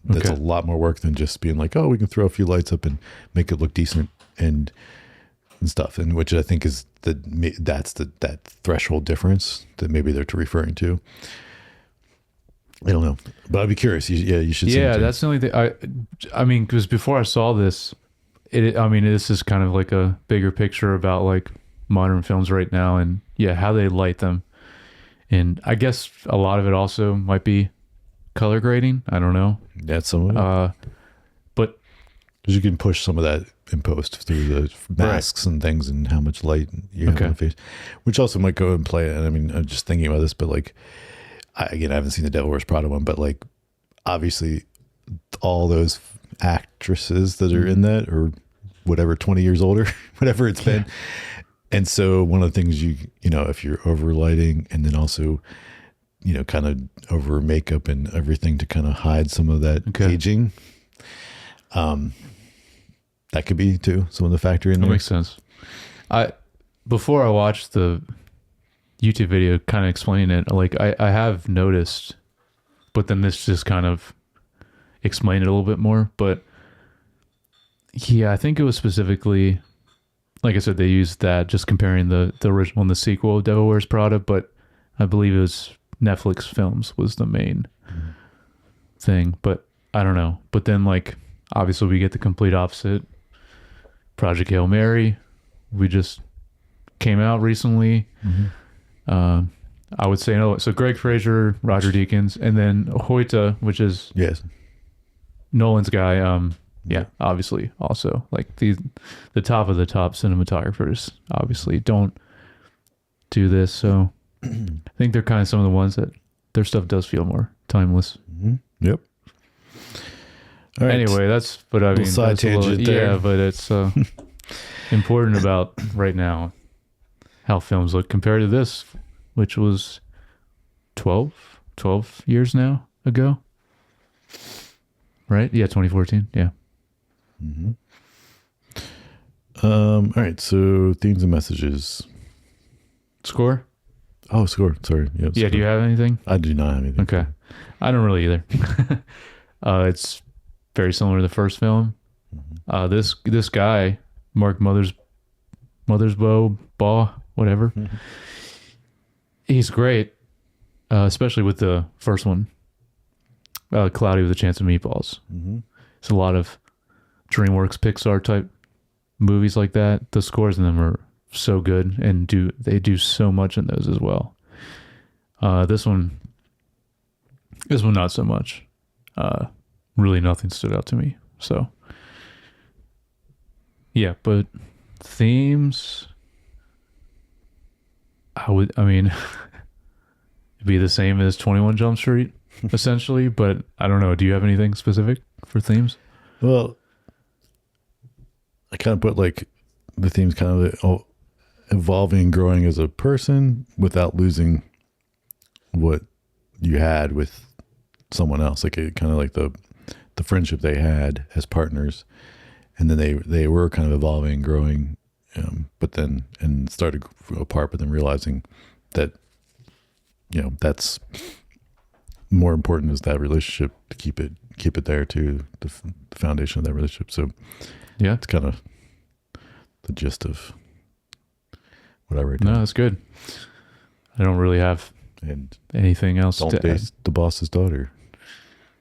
That's Okay. a lot more work than just being like, oh, we can throw a few lights up and make it look decent and stuff. And which I think is that threshold difference that maybe they're referring to. I don't know, but I'd be curious. You should. Yeah, send it to that's the only thing. I mean, because before I saw this, this is kind of like a bigger picture about like modern films right now, and how they light them. And I guess a lot of it also might be color grading. I don't know. me. That's some of it. But Because you can push some of that in post through the masks and things and how much light you have on the face, which also might go and play. And I mean, I'm just thinking about this, but like, I haven't seen the Devil Wears Prada one, but like, obviously, all those actresses that are in that, or whatever, 20 years older, whatever it's been. And so one of the things you know, if you're over lighting and then also, you know, kind of over makeup and everything to kind of hide some of that aging, that could be too some of the factor in there. That makes sense. Before I watched the YouTube video kind of explaining it, like I have noticed, but then this just kind of explained it a little bit more. But yeah, I think it was specifically, like I said, they used that just comparing the original and the sequel, Devil Wears Prada, but I believe it was Netflix films was the main thing, but I don't know. But then, like, obviously we get the complete opposite. Project Hail Mary, we just came out recently. I would say no. So Greg Fraser, Roger Deakins, and then Hoyte, which is Nolan's guy. Yeah, obviously also like the top of the top cinematographers obviously don't do this. So I think they're kind of some of the ones that their stuff does feel more timeless. Yep. All right. Anyway, that's, but I mean, side tangent there. Yeah, but it's important about right now how films look compared to this, which was 12 years now ago. Right? Yeah, 2014. Yeah. All right. So themes and messages. Score? Oh, score. Sorry. Yeah. Score. Do you have anything? I do not have anything. Okay. I don't really either. It's very similar to the first film. This guy, Mark Mothersbaugh, whatever. He's great, especially with the first one, Cloudy with a Chance of Meatballs. It's a lot of DreamWorks, Pixar type movies like that. The scores in them are so good and they do so much in those as well. This one not so much. Really nothing stood out to me. So yeah, but themes, it'd be the same as 21 Jump Street essentially, but I don't know. Do you have anything specific for themes? Well, I kind of put like the themes kind of evolving and growing as a person without losing what you had with someone else. Like it kind of like the friendship they had as partners, and then they were kind of evolving and growing, but then and started to grow apart, but then realizing that, you know, that's more important is that relationship, to keep it there too, the foundation of that relationship. So yeah, it's kind of the gist of what I wrote No, down. that's good. I don't really have And anything else don't to date add. the boss's daughter.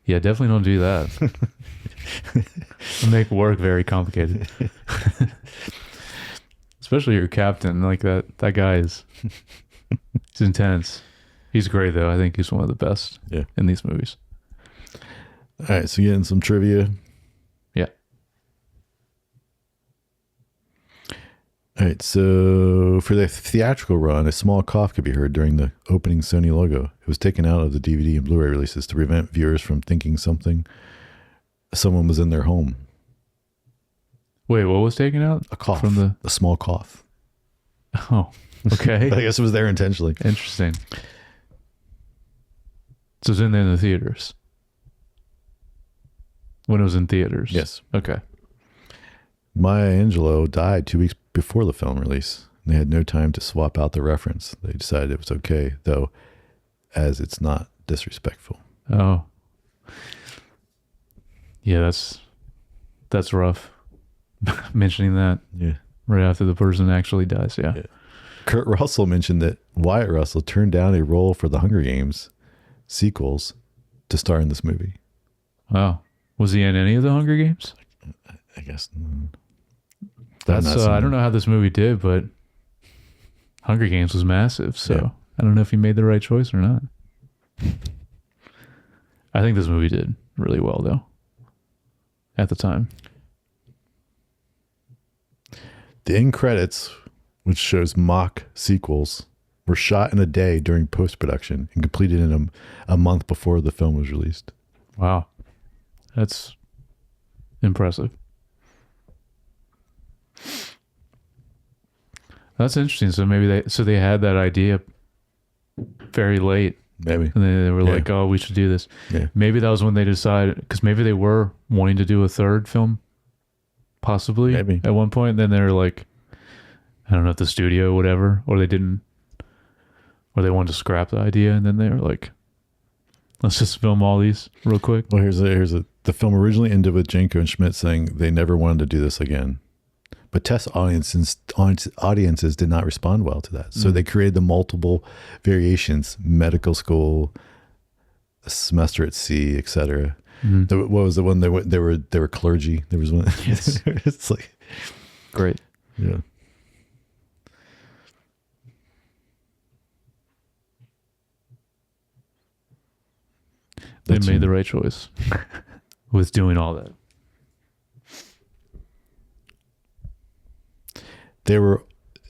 Yeah, definitely don't do that. It'll make work very complicated. Especially your captain, like that guy is he's intense. He's great though. I think he's one of the best in these movies. All right, so getting some trivia. Yeah. All right, so for the theatrical run, a small cough could be heard during the opening Sony logo. It was taken out of the DVD and Blu-ray releases to prevent viewers from thinking someone was in their home. Wait, what was taken out? A cough. From a small cough. Oh, okay. I guess it was there intentionally. Interesting. So it's in the theaters. When it was in theaters? Yes. Okay. Maya Angelou died 2 weeks before the film release. They had no time to swap out the reference. They decided it was okay, though, as it's not disrespectful. Oh. Yeah, that's rough. Mentioning that right after the person actually dies. Yeah. Kurt Russell mentioned that Wyatt Russell turned down a role for the Hunger Games sequels to star in this movie. Wow. Was he in any of the Hunger Games? I guess. That's I don't know how this movie did, but Hunger Games was massive. So I don't know if he made the right choice or not. I think this movie did really well though. At the time. The end credits, which shows mock sequels, were shot in a day during post-production and completed in a month before the film was released. Wow. That's impressive. That's interesting. So maybe they had that idea very late, Maybe. and they were like, "Oh, we should do this." Yeah. Maybe that was when they decided, because maybe they were wanting to do a third film, possibly Maybe. at one point. Then they were like, I don't know if the studio, whatever, or they didn't, or they wanted to scrap the idea, and then they were like, "Let's just film all these real quick." Well, here's the film originally ended with Janko and Schmidt saying they never wanted to do this again. But test audiences did not respond well to that. So they created the multiple variations, medical school, a semester at sea, etc. What was the one they were clergy? There was one. Yes. It's like Great. yeah. They made the right choice with doing all that.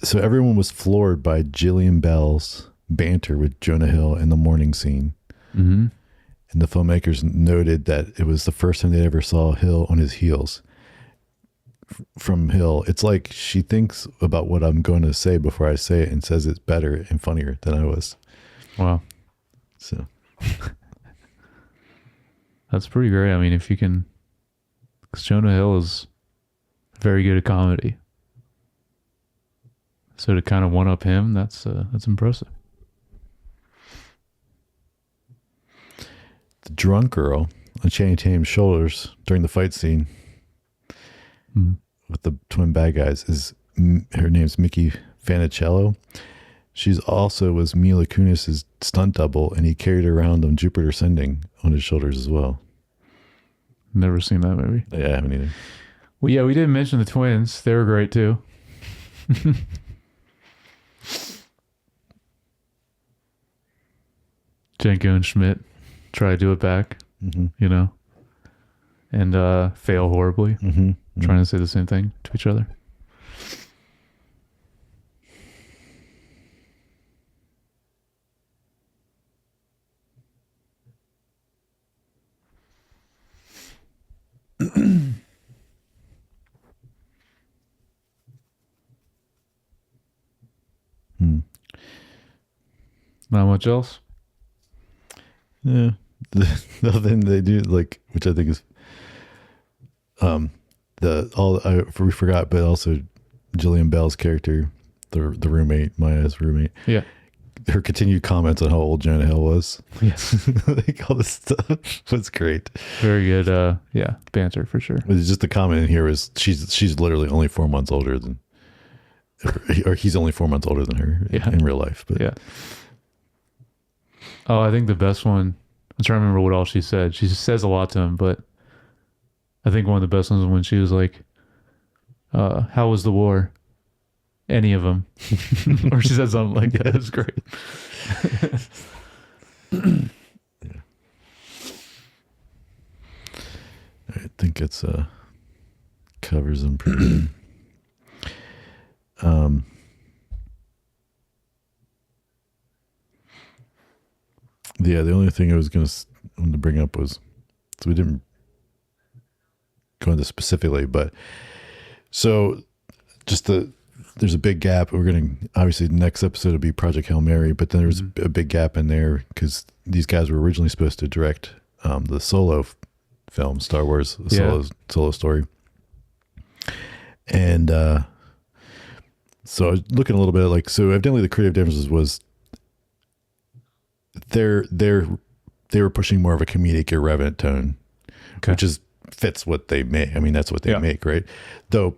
So everyone was floored by Jillian Bell's banter with Jonah Hill in the morning scene. Mm-hmm. And the filmmakers noted that it was the first time they ever saw Hill on his heels. From Hill, it's like she thinks about what I'm going to say before I say it and says it's better and funnier than I was. Wow. So That's pretty great. I mean, if you can, because Jonah Hill is very good at comedy. So to kind of one up him, that's impressive. the drunk girl on Channing Tatum's shoulders during the fight scene with the twin bad guys is her name's Mickey Fanicello. She's also was Mila Kunis's stunt double, and he carried her around on Jupiter Ascending on his shoulders as well. Never seen that movie. Yeah, I haven't either. Well, yeah, we didn't mention the twins. They were great too. Janko and Schmidt try to do it back, you know, and fail horribly, trying to say the same thing to each other. Not much else. Yeah, the other thing they do, like, which I think is, we forgot, but also Jillian Bell's character, the roommate, Maya's roommate. Yeah. Her continued comments on how old Jonah Hill was. Yes. Like all this stuff was great. Very good. Yeah, banter for sure. It's just the comment in here is she's literally only 4 months older than, or he's only 4 months older than her in real life. But yeah. Oh, I think the best one, I'm trying to remember what all she said. She just says a lot to him, but I think one of the best ones was when she was like, how was the war? Any of them. Or she said something like that. It was great. Yeah. I think it's covers them pretty good. Yeah, the only thing I was going to bring up was, so we didn't go into specifically, but so just there's a big gap. We're going to, obviously the next episode will be Project Hail Mary, but then there's a big gap in there because these guys were originally supposed to direct the solo film, Star Wars solo story. And so I was looking a little bit like, so evidently the creative differences was they were pushing more of a comedic, irreverent tone, which fits what they make. I mean, that's what they make, right? Though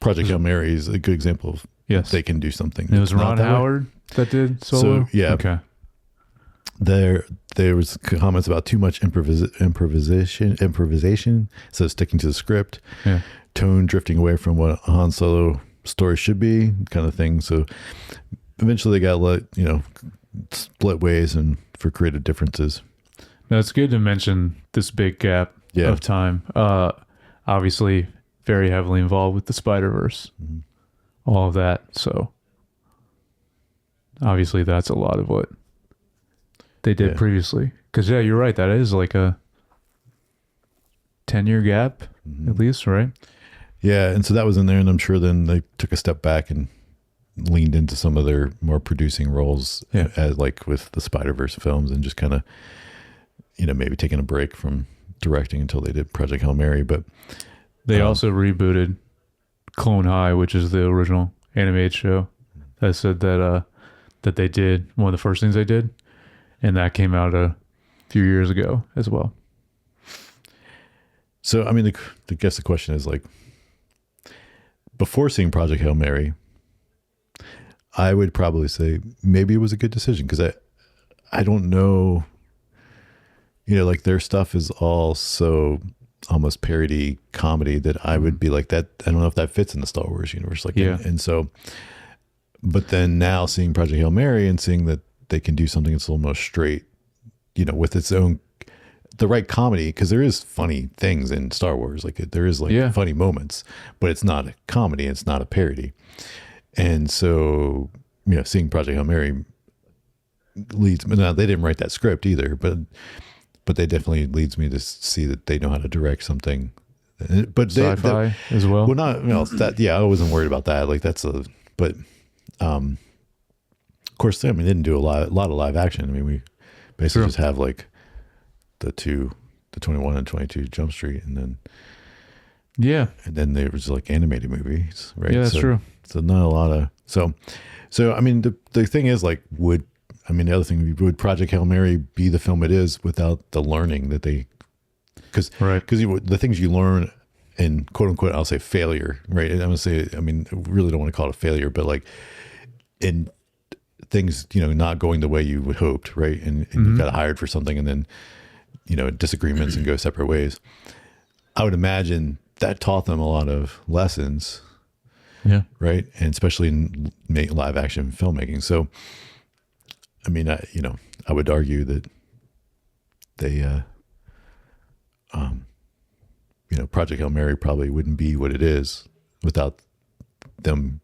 Project Hail Mary is a good example of they can do something. It was Ron Howard that did solo? So, yeah. Okay. There was comments about too much improvisation, so sticking to the script, tone drifting away from what a Han Solo story should be, kind of thing. So eventually they got split ways and for creative differences. Now it's good to mention this big gap of time. Obviously very heavily involved with the Spider-Verse, all of that. So obviously that's a lot of what they did Yeah. previously. Because yeah, you're right. That is like a 10-year gap Mhm. at least, right? Yeah, and so that was in there, and I'm sure then they took a step back and leaned into some of their more producing roles, Yeah. as like with the Spider-Verse films, and just kind of, maybe taking a break from directing until they did Project Hail Mary. But They also rebooted Clone High, which is the original animated show. That said that they did one of the first things they did, and that came out a few years ago as well. so, I mean, I guess the question is like, before seeing Project Hail Mary, I would probably say maybe it was a good decision, because I don't know, like their stuff is all so almost parody comedy that I would be like, that I don't know if that fits in the Star Wars universe. Like, Yeah. and so, but then now seeing Project Hail Mary and seeing that they can do something that's almost straight, with its own, the right comedy, because there is funny things in Star Wars. Like there is like Yeah. funny moments, but it's not a comedy. It's not a parody. And so, seeing Project Hail Mary leads me. Now, they didn't write that script either, but they definitely leads me to see that they know how to direct something. But Sci-fi as well. well, not that. Yeah, I wasn't worried about that. Like but of course, I mean, they didn't do a lot of live action. I mean, we basically True. just have like the 21 and 22 Jump Street, and Yeah. then they were just like animated movies, right? Yeah, that's true. So not a lot of so I mean, the thing is like, the other thing, would Project Hail Mary be the film it is without the learning that they, because Right. the things you learn in quote unquote, I'll say failure, right? I'm gonna say, I mean, I really don't want to call it a failure, but like in things, not going the way you would hoped, right? And you got hired for something, and then disagreements and go separate ways. I would imagine that taught them a lot of lessons, Yeah. right? And especially in live action filmmaking. So, I mean, I would argue that they, Project Hail Mary probably wouldn't be what it is without them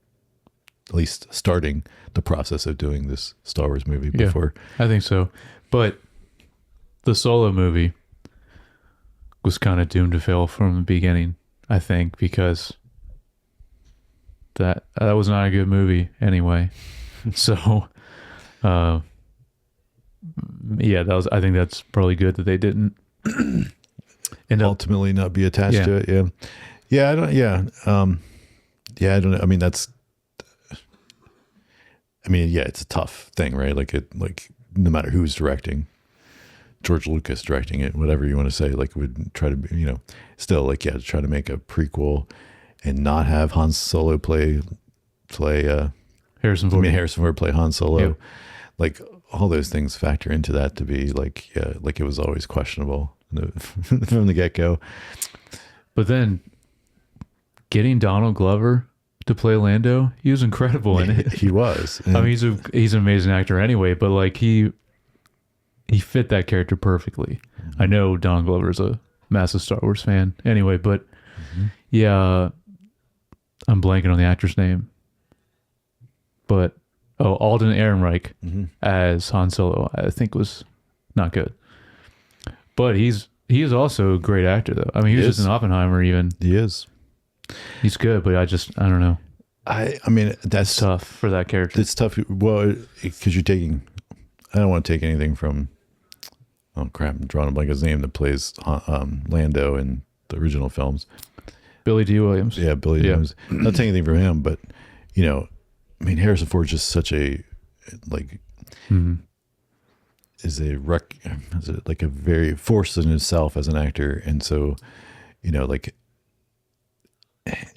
at least starting the process of doing this Star Wars movie Yeah. before. I think so. But the Solo movie was kind of doomed to fail from the beginning, I think, because that was not a good movie anyway. So, yeah, I think that's probably good that they didn't end up. Ultimately not be attached Yeah. to it. Yeah. Yeah. I don't, yeah. Yeah. I don't know. I mean, yeah, it's a tough thing, right? Like no matter who's directing, George Lucas directing it, whatever you want to say, like would try to be, still like, yeah, to try to make a prequel and not have Han Solo play, Harrison Ford. Harrison Ford play Han Solo. Yep. Like all those things factor into that to be like, yeah, like it was always questionable from the get-go. But then getting Donald Glover to play Lando, he was incredible in it. He was. I mean, he's an amazing actor anyway, but like he fit that character perfectly. I know Donald Glover is a massive Star Wars fan anyway, but yeah, I'm blanking on the actor's name. But Alden Ehrenreich as Han Solo, I think was not good. But he is also a great actor though. I mean, he was He just is. in Oppenheimer even. He is. He's good, but I don't know. I mean, that's It's tough for that character. It's tough. Well, because I don't want to take anything from, oh crap, I'm drawing a blank his name that plays Lando in the original films. Billy D. Williams. Yeah, Billy Yeah. Williams. Not taking anything from him, but I mean, Harrison Ford's just such a is like a very force in himself as an actor, and so like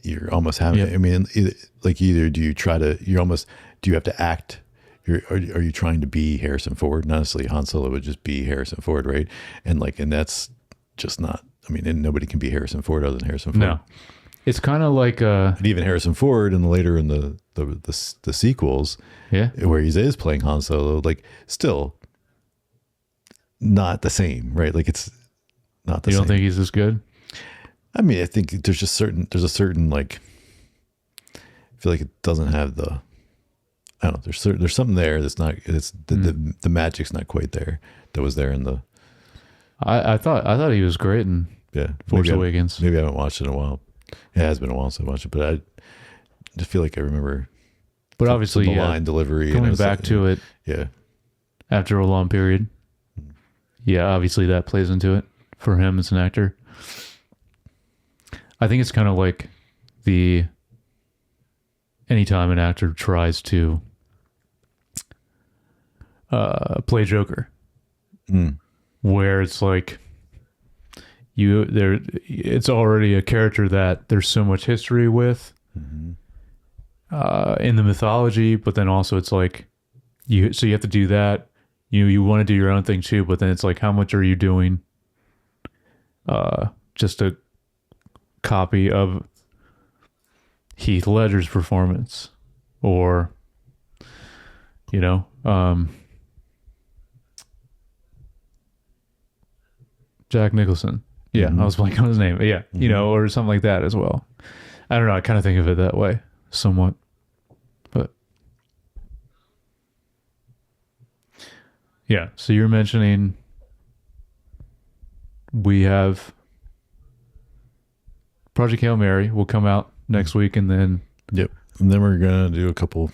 you're almost having. Yeah. I mean, like either do you have to act? Are you trying to be Harrison Ford? Not necessarily Han Solo would just be Harrison Ford, right? And that's just not. I mean, and nobody can be Harrison Ford other than Harrison Ford. No. It's kind of like And even Harrison Ford, and later in the sequels, yeah. where he is playing Han Solo, like still not the same, right? Like it's not the You same. don't think he's as good? I mean, I think there's a certain like feel like it doesn't have the. I don't know. There's something there that's not. It's the magic's not quite there. That was there in the. I thought he was great in Force Awakens. Maybe I haven't watched it in a while. It has been a while since I watched it, but I just feel like I remember. But obviously, the line delivery coming back to it. Yeah. After a long period. Yeah, obviously that plays into it for him as an actor. I think it's kind of like anytime an actor tries to play Joker, where it's like it's already a character that there's so much history with in the mythology, but then also it's like you have to do that. You want to do your own thing too, but then it's like, how much are you doing just a copy of Heath Ledger's performance, or Jack Nicholson. Yeah, I was blanking on his name. Yeah, or something like that as well. I don't know. I kind of think of it that way somewhat, but yeah. So you're mentioning we have Project Hail Mary will come out next week, and then and then we're gonna do a couple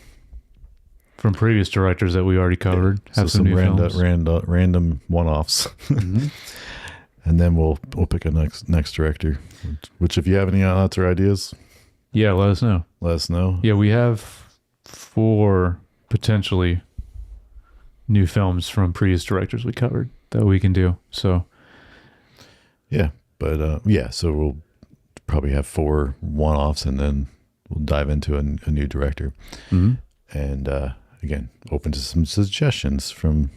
from previous directors that we already covered. Have some new random one-offs, and then we'll pick a next director. Which, if you have any thoughts or ideas, let us know. Yeah, we have 4 potentially new films from previous directors we covered that we can do. So so we'll probably have 4 one-offs, and then we'll dive into a new director. And again, open to some suggestions from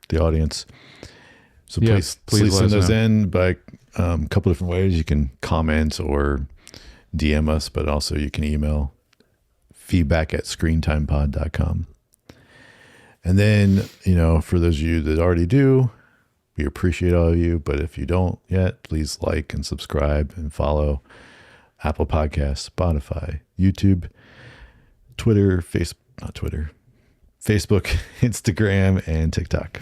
the audience. So please send those in by a couple different ways. You can comment or DM us, but also you can email feedback@screentimepod.com. And then, for those of you that already do, we appreciate all of you. But if you don't yet, please like and subscribe and follow Apple Podcasts, Spotify, YouTube, Facebook, Instagram, and TikTok.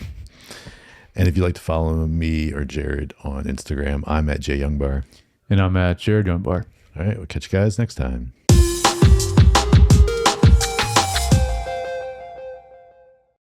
And if you'd like to follow me or Jared on Instagram, I'm at JYoungBar. And I'm at Jared Youngbar. All right, we'll catch you guys next time.